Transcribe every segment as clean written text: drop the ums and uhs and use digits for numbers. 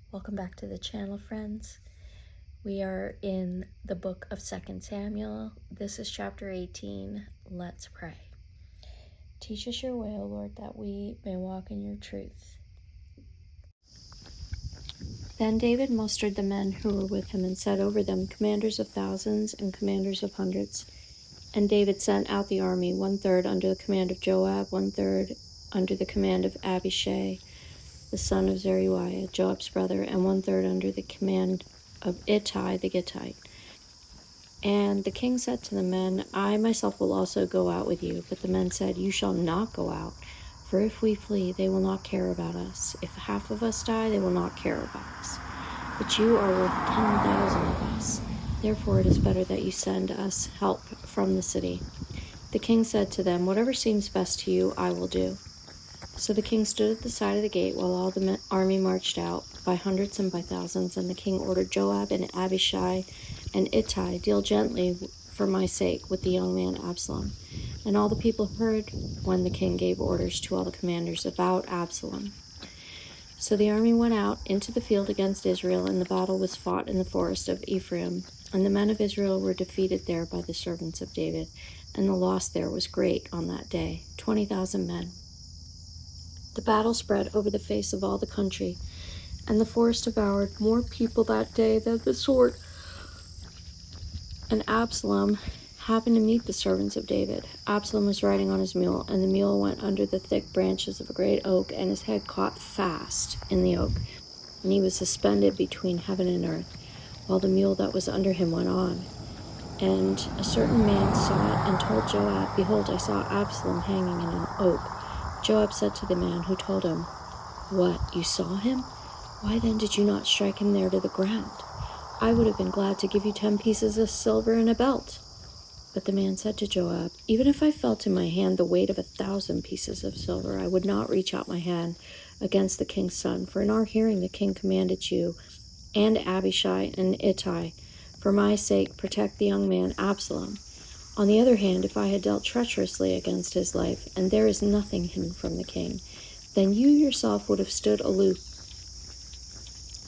Welcome back to the channel, friends. We are in the book of 2 Samuel. This is chapter 18. Let's pray. Teach us your way, O Lord, that we may walk in your truth. Then David mustered the men who were with him and set over them commanders of thousands and commanders of hundreds. And David sent out the army, 1/3 under the command of Joab, 1/3 under the command of Abishai, the son of Zeruiah, Joab's brother, and 1/3 under the command of Ittai the Gittite. And the king said to the men, I myself will also go out with you. But the men said, You shall not go out, for if we flee, they will not care about us. If half of us die, they will not care about us. But you are worth 10,000 of us. Therefore it is better that you send us help from the city. The king said to them, Whatever seems best to you, I will do. So the king stood at the side of the gate while all the army marched out by hundreds and by thousands. And the king ordered Joab and Abishai and Ittai, Deal gently for my sake with the young man Absalom. And all the people heard when the king gave orders to all the commanders about Absalom. So the army went out into the field against Israel, and the battle was fought in the forest of Ephraim. And the men of Israel were defeated there by the servants of David. And the loss there was great on that day, 20,000 men. The battle spread over the face of all the country, and the forest devoured more people that day than the sword. And Absalom happened to meet the servants of David. Absalom was riding on his mule, and the mule went under the thick branches of a great oak, and his head caught fast in the oak, and he was suspended between heaven and earth, while the mule that was under him went on. And a certain man saw it and told Joab, Behold, I saw Absalom hanging in an oak. Joab said to the man who told him, What, you saw him? Why then did you not strike him there to the ground? I would have been glad to give you 10 pieces of silver and a belt. But the man said to Joab, Even if I felt in my hand the weight of 1,000 pieces of silver, I would not reach out my hand against the king's son. For in our hearing the king commanded you and Abishai and Ittai, for my sake protect the young man Absalom. On the other hand, if I had dealt treacherously against his life, and there is nothing hidden from the king, then you yourself would have stood aloof.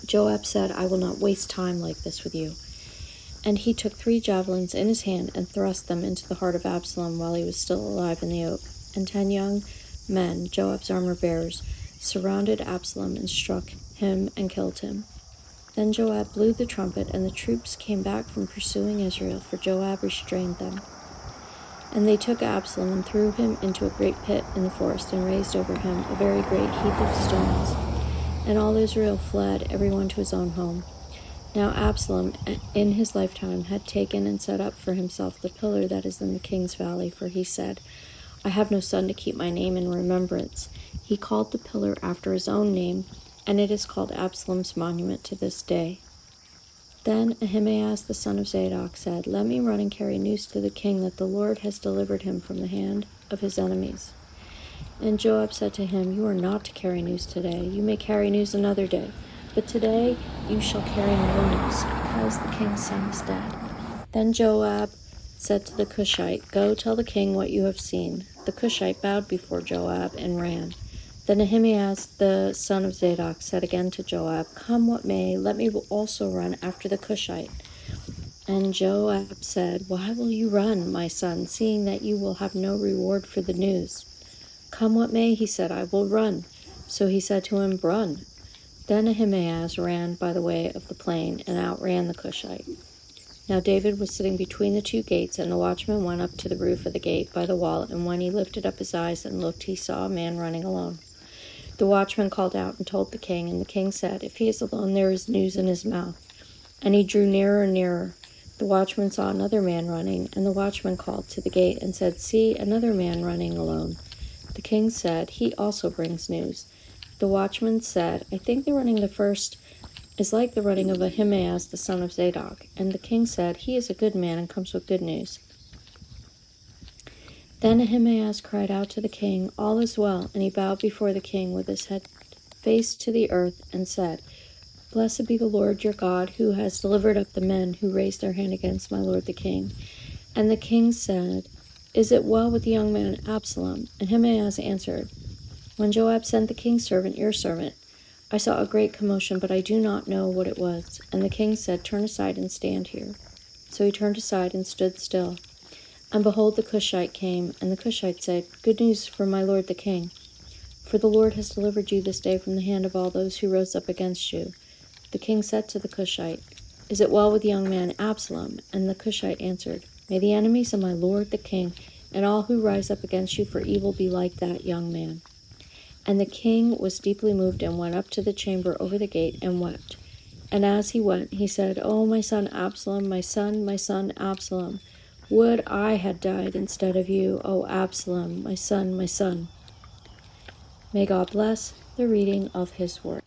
Joab said, I will not waste time like this with you. And he took 3 javelins in his hand and thrust them into the heart of Absalom while he was still alive in the oak. And 10 young men, Joab's armor-bearers, surrounded Absalom and struck him and killed him. Then Joab blew the trumpet, and the troops came back from pursuing Israel, for Joab restrained them. And they took Absalom and threw him into a great pit in the forest, and raised over him a very great heap of stones. And all Israel fled, everyone to his own home. Now Absalom, in his lifetime, had taken and set up for himself the pillar that is in the king's valley, for he said, I have no son to keep my name in remembrance. He called the pillar after his own name, and it is called Absalom's monument to this day. Then Ahimaaz the son of Zadok said, Let me run and carry news to the king that the Lord has delivered him from the hand of his enemies. And Joab said to him, You are not to carry news today. You may carry news another day. But today you shall carry no news, because the king's son is dead. Then Joab said to the Cushite, Go tell the king what you have seen. The Cushite bowed before Joab and ran. Then Ahimaaz the son of Zadok said again to Joab, Come what may, let me also run after the Cushite. And Joab said, Why will you run, my son, seeing that you will have no reward for the news? Come what may, he said, I will run. So he said to him, Run. Then Ahimaaz ran by the way of the plain and outran the Cushite. Now David was sitting between the 2 gates, and the watchman went up to the roof of the gate by the wall, and when he lifted up his eyes and looked, he saw a man running alone. The watchman called out and told the king, and the king said, If he is alone, there is news in his mouth. And he drew nearer and nearer. The watchman saw another man running, and the watchman called to the gate and said, See, another man running alone. The king said, He also brings news. The watchman said, I think the running the first is like the running of Ahimaaz the son of Zadok. And the king said, He is a good man and comes with good news. Then Ahimaaz cried out to the king, All is well, and he bowed before the king with his head faced to the earth and said, Blessed be the Lord your God, who has delivered up the men who raised their hand against my lord the king. And the king said, Is it well with the young man Absalom? And Ahimaaz answered, When Joab sent the king's servant, your servant, I saw a great commotion, but I do not know what it was. And the king said, Turn aside and stand here. So he turned aside and stood still. And behold, the Cushite came, and the Cushite said, Good news for my lord the king. For the Lord has delivered you this day from the hand of all those who rose up against you. The king said to the Cushite, Is it well with the young man Absalom? And the Cushite answered, May the enemies of my lord the king and all who rise up against you for evil be like that young man. And the king was deeply moved and went up to the chamber over the gate and wept. And as he went, he said, O my son Absalom, my son Absalom, would I had died instead of you, O Absalom, my son, my son. May God bless the reading of his word.